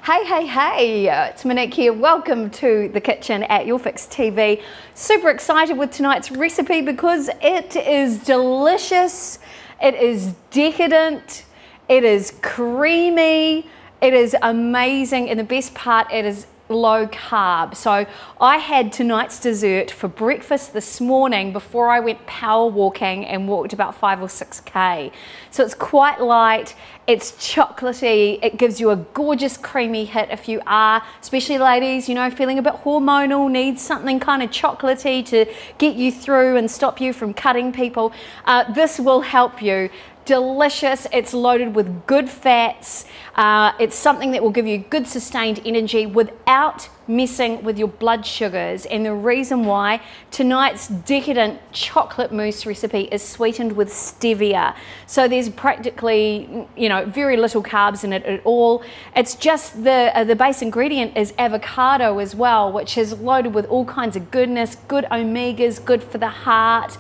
Hey, it's Monique here. Welcome to the kitchen at YourFixTV. Super excited with tonight's recipe because it is delicious, it is decadent, it is creamy, it is amazing, and the best part, it is low carb. So I had tonight's dessert for breakfast this morning before I went power walking and walked about 5 or 6k. So it's quite light, it's chocolatey, it gives you a gorgeous creamy hit if you are, especially ladies, you know, feeling a bit hormonal, need something kind of chocolatey to get you through and stop you from cutting people. This will help you. Delicious, it's loaded with good fats, it's something that will give you good sustained energy without messing with your blood sugars. And the reason why tonight's decadent chocolate mousse recipe is sweetened with stevia, so there's practically, you know, very little carbs in it at all. It's just the base ingredient is avocado as well, which is loaded with all kinds of goodness, good omegas, good for the heart,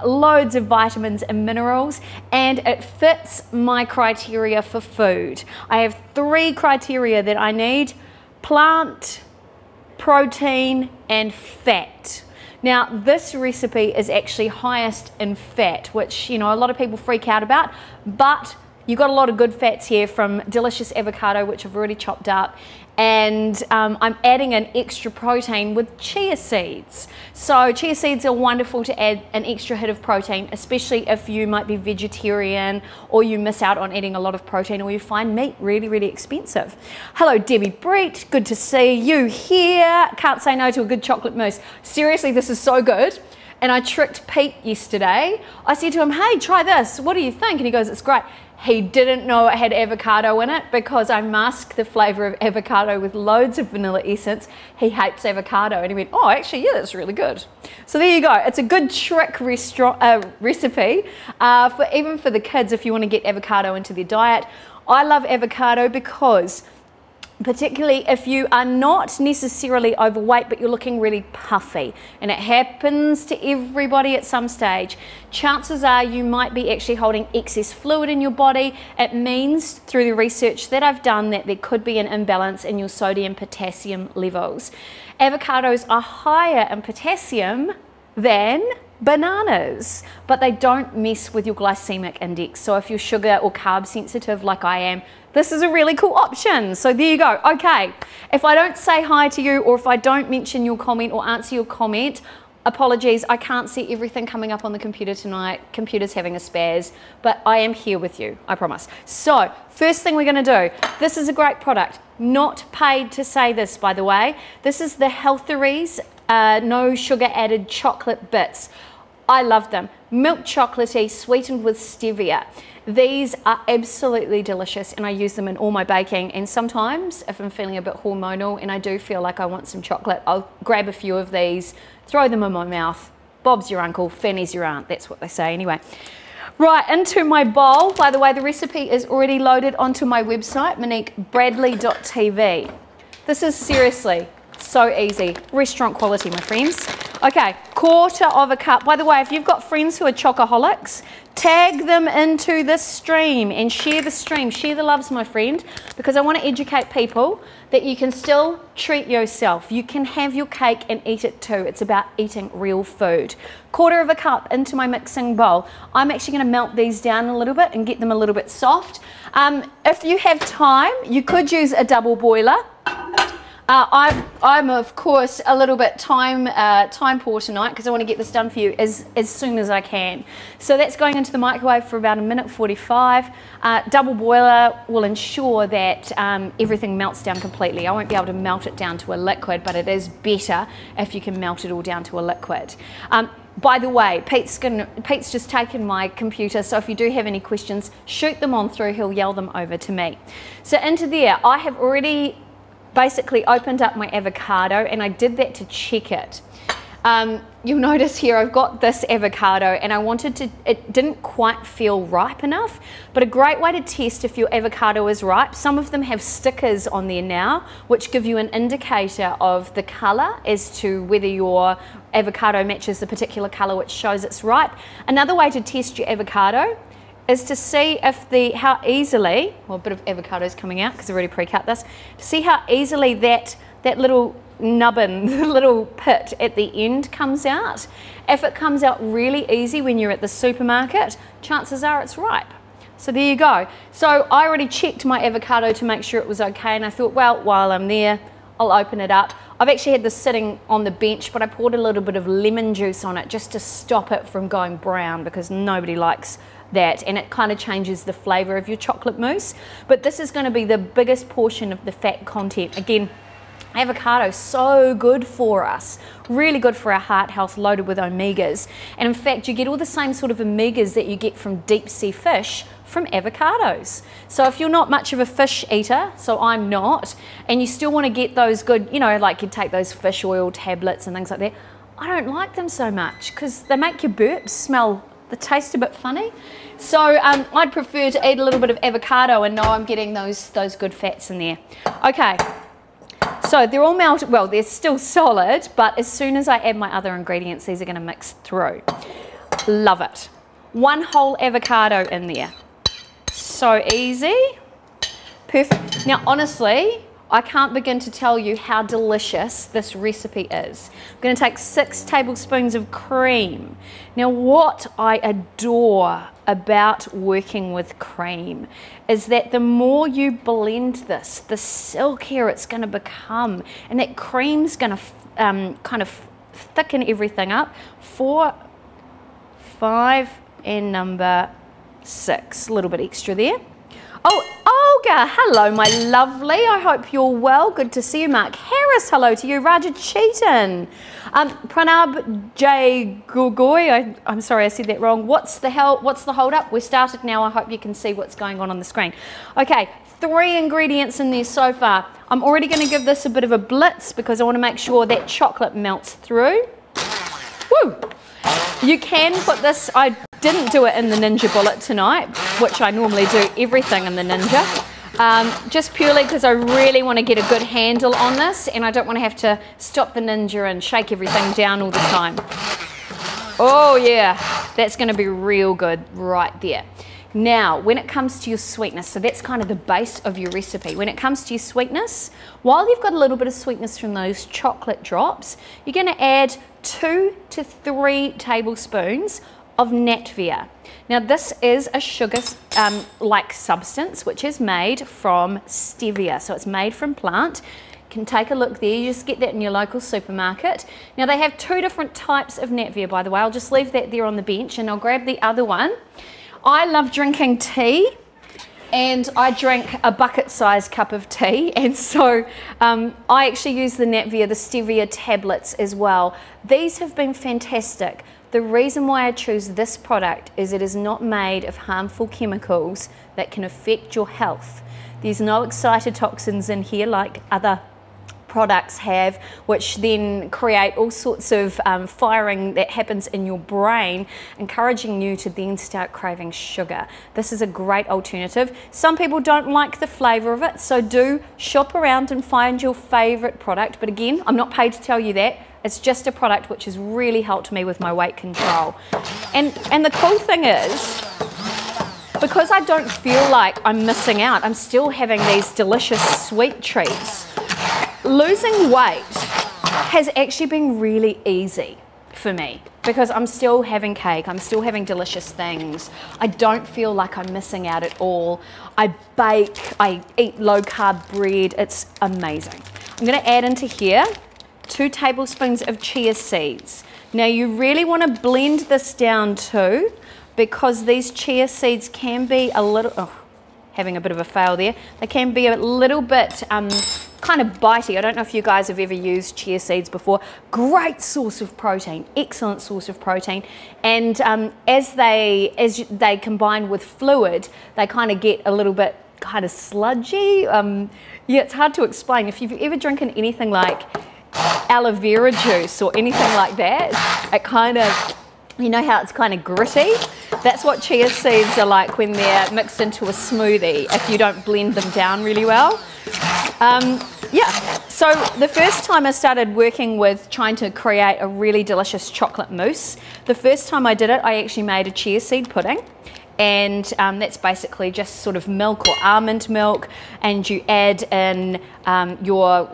loads of vitamins and minerals, and it fits my criteria for food. I have 3 criteria that I need: plant, protein, and fat. Now this recipe is actually highest in fat, which, you know, a lot of people freak out about, but you've got a lot of good fats here from delicious avocado, which I've already chopped up, and I'm adding an extra protein with chia seeds. So chia seeds are wonderful to add an extra hit of protein, especially if you might be vegetarian or you miss out on eating a lot of protein, or you find meat really expensive. Hello Debbie Brett, good to see you here. Can't say no to a good chocolate mousse. Seriously, this is so good. And I tricked Pete yesterday. I said to him, hey, try this, what do you think? And he goes, it's great. He didn't know it had avocado in it because I masked the flavor of avocado with loads of vanilla essence. He hates avocado, and he went, oh, actually, yeah, that's really good. So there you go. It's a good trick recipe, even for the kids if you want to get avocado into their diet. I love avocado because, particularly if you are not necessarily overweight but you're looking really puffy, and it happens to everybody at some stage, chances are you might be actually holding excess fluid in your body. It means, through the research that I've done, that there could be an imbalance in your sodium potassium levels. Avocados are higher in potassium than bananas, but they don't mess with your glycemic index. So if you're sugar or carb sensitive like I am, this is a really cool option. So there you go. Okay, if I don't say hi to you, or if I don't mention your comment or answer your comment, apologies, I can't see everything coming up on the computer tonight. Computer's having a spaz, but I am here with you, I promise. So first thing we're gonna do, this is a great product. Not paid to say this, by the way. This is the Healtheries no sugar added chocolate bits. I love them. Milk chocolatey, sweetened with stevia. These are absolutely delicious, and I use them in all my baking. And sometimes if I'm feeling a bit hormonal and I do feel like I want some chocolate, I'll grab a few of these, throw them in my mouth. Bob's your uncle, Fanny's your aunt. That's what they say anyway. Right, into my bowl. By the way, the recipe is already loaded onto my website, moniquebradley.tv. This is seriously so easy. Restaurant quality, my friends. Okay, 1/4 cup. By the way, if you've got friends who are chocoholics, tag them into this stream and share the stream. Share the loves, my friend, because I want to educate people that you can still treat yourself. You can have your cake and eat it too. It's about eating real food. 1/4 cup into my mixing bowl. I'm actually going to melt these down a little bit and get them a little bit soft. If you have time, you could use a double boiler. I'm of course a little bit time poor tonight because I want to get this done for you as soon as I can. So that's going into the microwave for about 1:45. Double boiler will ensure that everything melts down completely. I won't be able to melt it down to a liquid, but it is better if you can melt it all down to a liquid. By the way, Pete's just taken my computer, so if you do have any questions, shoot them on through, he'll yell them over to me. So into there, I have already basically opened up my avocado, and I did that to check it. You'll notice here I've got this avocado, and I wanted to, it didn't quite feel ripe enough, but a great way to test if your avocado is ripe, some of them have stickers on there now which give you an indicator of the color as to whether your avocado matches the particular color which shows it's ripe. Another way to test your avocado is to see if how easily, well, a bit of avocado's coming out because I've already pre-cut this, to see how easily that little nubbin, the little pit at the end comes out. If it comes out really easy when you're at the supermarket, chances are it's ripe. So there you go. So I already checked my avocado to make sure it was okay, and I thought, well, while I'm there, I'll open it up. I've actually had this sitting on the bench, but I poured a little bit of lemon juice on it just to stop it from going brown, because nobody likes that, and it kind of changes the flavour of your chocolate mousse. But this is going to be the biggest portion of the fat content. Again, avocado, so good for us, really good for our heart health, loaded with omegas. And in fact, you get all the same sort of omegas that you get from deep sea fish from avocados. So if you're not much of a fish eater, so I'm not, and you still want to get those good, you know, like you take those fish oil tablets and things like that, I don't like them so much because they make your burps smell, the taste a bit funny. So I'd prefer to eat a little bit of avocado and know I'm getting those good fats in there. Okay. So they're all melted, well, they're still solid, but as soon as I add my other ingredients, these are going to mix through. Love it. One whole avocado in there. So easy. Perfect. Now, honestly, I can't begin to tell you how delicious this recipe is. I'm going to take 6 tablespoons of cream. Now, what I adore about working with cream is that the more you blend this, the silkier it's going to become, and that cream's going to kind of thicken everything up. 4, 5, and number 6. A little bit extra there. Oh, Olga, hello, my lovely. I hope you're well. Good to see you. Mark Harris, hello to you. Raja Chetan. Pranab J. Gugoi, I'm sorry I said that wrong. What's the hold up? We're started now. I hope you can see what's going on the screen. Okay, 3 ingredients in there so far. I'm already going to give this a bit of a blitz because I want to make sure that chocolate melts through. Woo! You can put this, I didn't do it in the Ninja Bullet tonight, which I normally do everything in the Ninja, just purely because I really want to get a good handle on this, and I don't want to have to stop the Ninja and shake everything down all the time. Oh yeah, that's going to be real good right there. Now, when it comes to your sweetness, so that's kind of the base of your recipe. When it comes to your sweetness, while you've got a little bit of sweetness from those chocolate drops, you're going to add 2 to 3 tablespoons of Natvia. Now, this is a sugar-like substance which is made from stevia, so it's made from plant. You can take a look there, you just get that in your local supermarket. Now, they have 2 different types of Natvia, by the way. I'll just leave that there on the bench and I'll grab the other one. I love drinking tea, and I drink a bucket-sized cup of tea, and so I actually use the Natvia, the stevia tablets as well. These have been fantastic. The reason why I choose this product is it is not made of harmful chemicals that can affect your health. There's no excitotoxins in here like other products have, which then create all sorts of firing that happens in your brain, encouraging you to then start craving sugar. This is a great alternative. Some people don't like the flavour of it, so do shop around and find your favourite product. But again, I'm not paid to tell you that. It's just a product which has really helped me with my weight control. And the cool thing is, because I don't feel like I'm missing out, I'm still having these delicious sweet treats. Losing weight has actually been really easy for me because I'm still having cake, I'm still having delicious things. I don't feel like I'm missing out at all. I bake, I eat low carb bread, it's amazing. I'm going to add into here 2 tablespoons of chia seeds. Now you really want to blend this down too, because these chia seeds can be a little, having a bit of a fail there, they can be a little bit kind of bitey. I don't know if you guys have ever used chia seeds before. Great source of protein, excellent source of protein, and as they combine with fluid, they kind of get a little bit kind of sludgy. Yeah, it's hard to explain. If you've ever drinking anything like aloe vera juice or anything like that, it kind of, you know how it's kind of gritty? That's what chia seeds are like when they're mixed into a smoothie if you don't blend them down really well. Yeah, so the first time I started working with trying to create a really delicious chocolate mousse, the first time I did it, I actually made a chia seed pudding, and that's basically just sort of milk or almond milk, and you add in your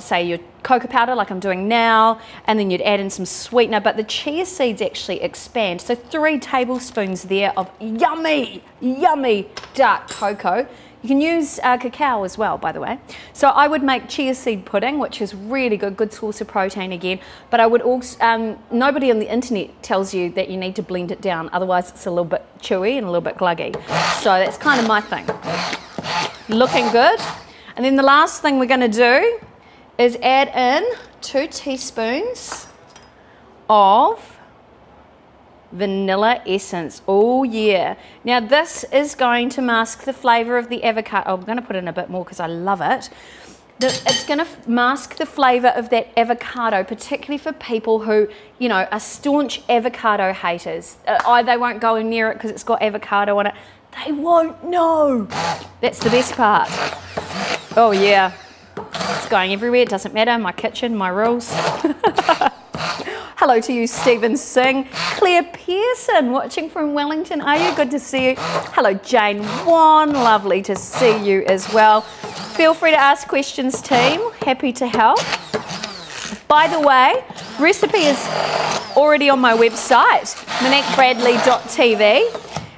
cocoa powder like I'm doing now, and then you'd add in some sweetener, but the chia seeds actually expand. So 3 tablespoons there of yummy, yummy dark cocoa. You can use cacao as well, by the way. So I would make chia seed pudding, which is really good source of protein again, but I would also, nobody on the internet tells you that you need to blend it down, otherwise it's a little bit chewy and a little bit gluggy. So that's kind of my thing. Looking good. And then the last thing we're gonna do is add in 2 teaspoons of vanilla essence. Oh yeah. Now this is going to mask the flavour of the avocado. I'm going to put in a bit more because I love it. It's going to mask the flavour of that avocado, particularly for people who, you know, are staunch avocado haters. They won't go near it because it's got avocado on it. They won't know. That's the best part. Oh yeah. It's going everywhere. It doesn't matter. My kitchen, my rules. Hello to you, Stephen Singh. Claire Pearson, watching from Wellington. Are you? Good to see you. Hello, Jane Wan. Lovely to see you as well. Feel free to ask questions, team. Happy to help. By the way, recipe is already on my website, MoniqueBradley.tv.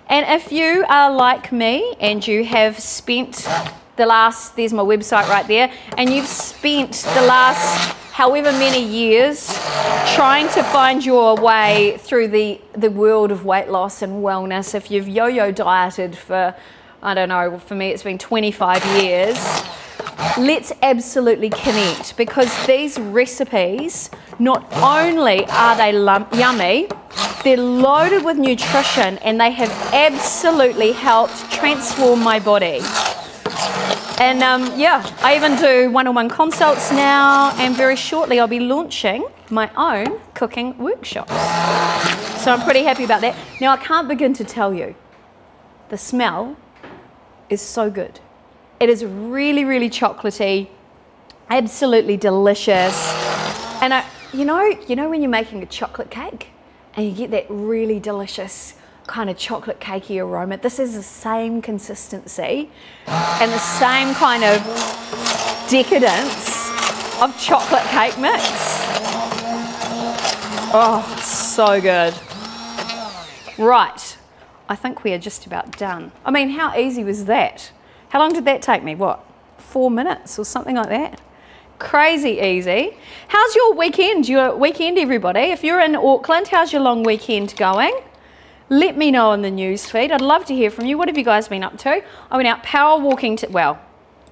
And if you are like me and you have spent the last, there's my website right there, and you've spent the last however many years trying to find your way through the world of weight loss and wellness, if you've yo-yo dieted for, I don't know, for me it's been 25 years, let's absolutely connect, because these recipes, not only are they yummy, they're loaded with nutrition, and they have absolutely helped transform my body. And yeah, I even do one-on-one consults now, and very shortly I'll be launching my own cooking workshops. So I'm pretty happy about that. Now I can't begin to tell you, the smell is so good. It is really, really chocolatey, absolutely delicious. And you know when you're making a chocolate cake and you get that really delicious kind of chocolate cakey aroma, this is the same consistency and the same kind of decadence of chocolate cake mix. Oh, so good. Right, I think we are just about done. I mean, how easy was that? How long did that take me? What, 4 minutes or something like that? Crazy easy. How's your weekend? Your weekend, everybody? If you're in Auckland, how's your long weekend going? Let me know in the news feed. I'd love to hear from you. What have you guys been up to? I went out power walking, well,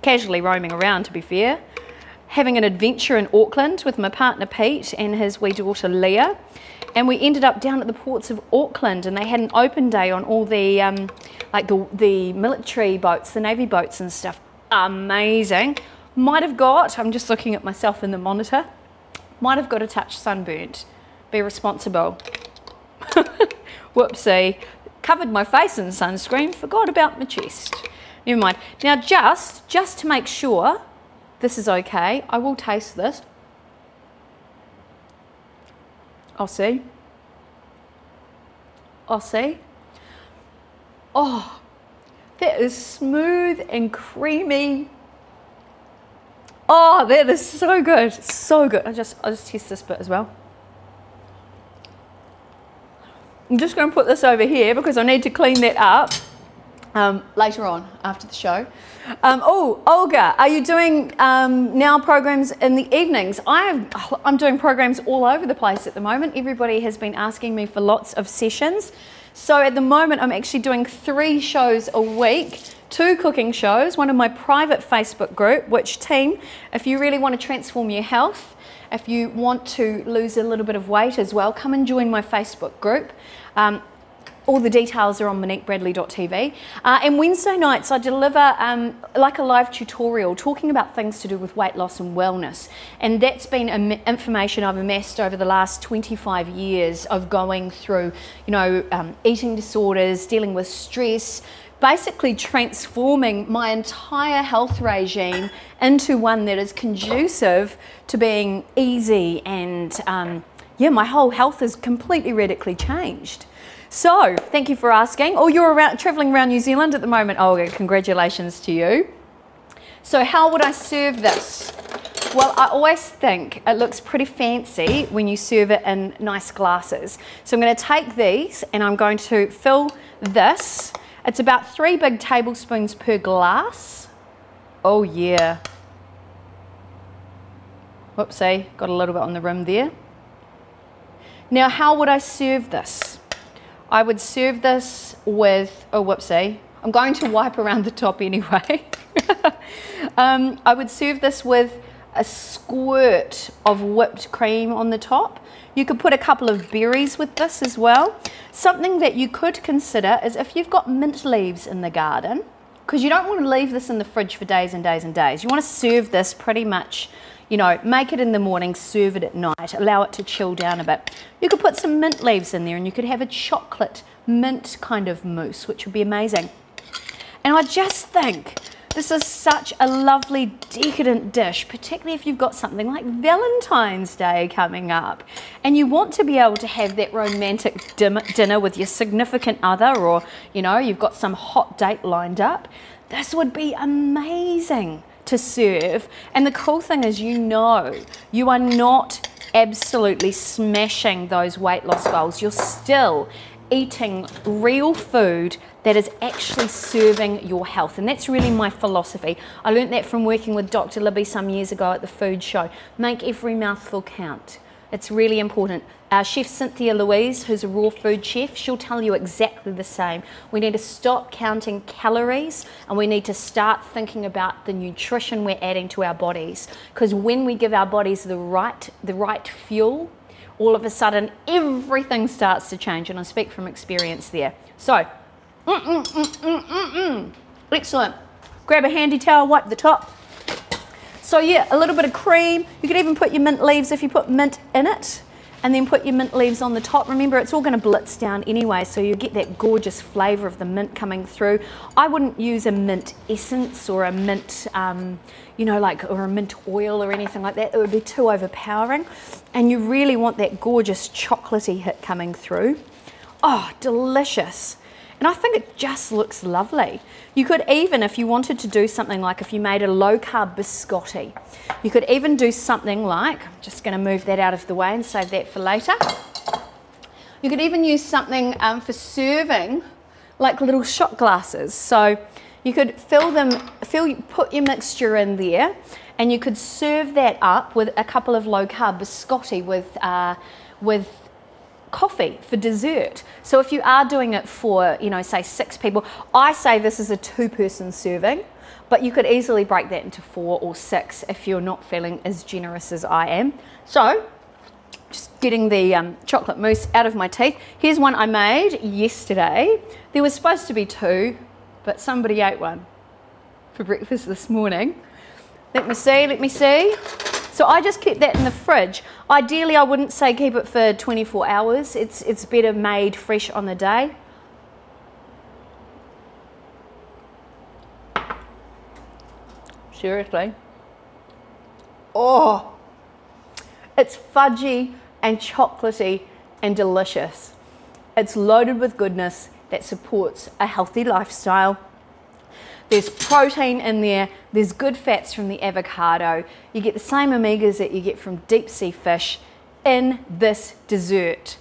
casually roaming around to be fair, having an adventure in Auckland with my partner Pete and his wee daughter Leah. And we ended up down at the ports of Auckland, and they had an open day on all the, like the military boats, the Navy boats and stuff. Amazing. Might have got, I'm just looking at myself in the monitor, might have got a touch sunburnt. Be responsible. Whoopsie, covered my face in sunscreen, forgot about my chest. Never mind. Now just to make sure this is okay, I will taste this. I'll see. I'll see. Oh, that is smooth and creamy. Oh, that is so good, so good. I'll just test this bit as well. I'm just going to put this over here because I need to clean that up later on after the show. Oh, Olga, are you doing now programs in the evenings? I'm doing programs all over the place at the moment. Everybody has been asking me for lots of sessions. So at the moment, I'm actually doing 3 shows a week, 2 cooking shows, one in my private Facebook group, which team, if you really want to transform your health, if you want to lose a little bit of weight as well, come and join my Facebook group. All the details are on MoniqueBradley.tv. And Wednesday nights I deliver like a live tutorial talking about things to do with weight loss and wellness. And that's been information I've amassed over the last 25 years of going through, you know, eating disorders, dealing with stress, basically transforming my entire health regime into one that is conducive to being easy, and yeah, my whole health is completely radically changed. So, thank you for asking. Oh, you're traveling around New Zealand at the moment. Oh, okay, congratulations to you. So how would I serve this? Well, I always think it looks pretty fancy when you serve it in nice glasses. So I'm going to take these and I'm going to fill this. It's about 3 big tablespoons per glass. Oh yeah. Whoopsie, got a little bit on the rim there. Now, how would I serve this? I would serve this with, oh whoopsie, I'm going to wipe around the top anyway. I would serve this with a squirt of whipped cream on the top. You could put a couple of berries with this as well. Something that you could consider is if you've got mint leaves in the garden, because you don't want to leave this in the fridge for days and days and days. You want to serve this pretty much, you know, make it in the morning, serve it at night, allow it to chill down a bit. You could put some mint leaves in there and you could have a chocolate mint kind of mousse, which would be amazing. And I just think this is such a lovely decadent dish, particularly if you've got something like Valentine's Day coming up and you want to be able to have that romantic dinner with your significant other, or you know, you've got some hot date lined up. This would be amazing to serve. And the cool thing is, you know, you are not absolutely smashing those weight loss goals. You're still eating real food that is actually serving your health. And that's really my philosophy. I learned that from working with Dr. Libby some years ago at the food show. Make every mouthful count. It's really important. Chef Cynthia Louise, who's a raw food chef, she'll tell you exactly the same. We need to stop counting calories and we need to start thinking about the nutrition we're adding to our bodies. Because when we give our bodies the right fuel, all of a sudden everything starts to change, and I speak from experience there. So, excellent. Grab a handy towel, wipe the top. So yeah, a little bit of cream. You could even put your mint leaves if you put mint in it, and then put your mint leaves on the top. Remember, it's all going to blitz down anyway, so you get that gorgeous flavour of the mint coming through. I wouldn't use a mint essence or a mint, you know, or a mint oil or anything like that. It would be too overpowering. And you really want that gorgeous chocolatey hit coming through. Oh, delicious. And I think it just looks lovely. You could even, if you wanted to do something like, if you made a low-carb biscotti, you could even do something like, I'm just going to move that out of the way and save that for later. You could even use something for serving, like little shot glasses. So you could put your mixture in there, and you could serve that up with a couple of low-carb biscotti with coffee for dessert. So if you are doing it for, you know, say 6 people, I say this is a 2-person serving, but you could easily break that into 4 or 6 if you're not feeling as generous as I am. So just getting the chocolate mousse out of my teeth. Here's one I made yesterday. There was supposed to be 2, but somebody ate one for breakfast this morning. Let me see. So I just keep that in the fridge. Ideally, I wouldn't say keep it for 24 hours. It's better made fresh on the day. Seriously. Oh, it's fudgy and chocolatey and delicious. It's loaded with goodness that supports a healthy lifestyle. There's protein in there, there's good fats from the avocado. You get the same omegas that you get from deep sea fish in this dessert.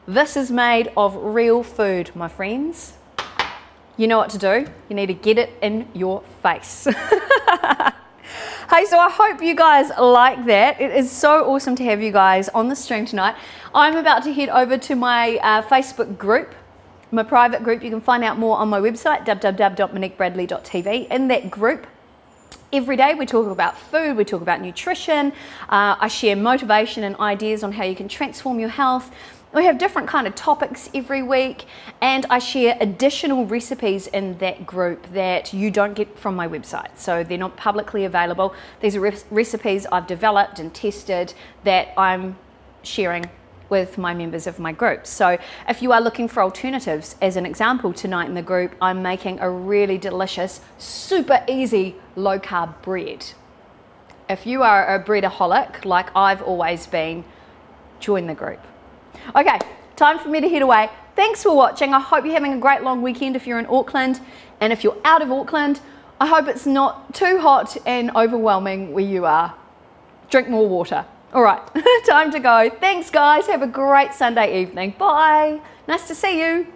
This is made of real food, my friends. You know what to do. You need to get it in your face. Hey, so I hope you guys like that. It is so awesome to have you guys on the stream tonight. I'm about to head over to my Facebook group. My private group. You can find out more on my website, www.moniquebradley.tv. In that group, every day we talk about food, we talk about nutrition, I share motivation and ideas on how you can transform your health. We have different kind of topics every week, and I share additional recipes in that group that you don't get from my website. So they're not publicly available. These are recipes I've developed and tested that I'm sharing with my members of my group. So if you are looking for alternatives, as an example, tonight in the group, I'm making a really delicious, super easy low-carb bread. If you are a breadaholic, like I've always been, join the group. Okay, time for me to head away. thanks for watching. I hope you're having a great long weekend if you're in Auckland, and if you're out of Auckland, I hope it's not too hot and overwhelming where you are. Drink more water. All right, time to go. Thanks guys, have a great Sunday evening. Bye. Nice to see you.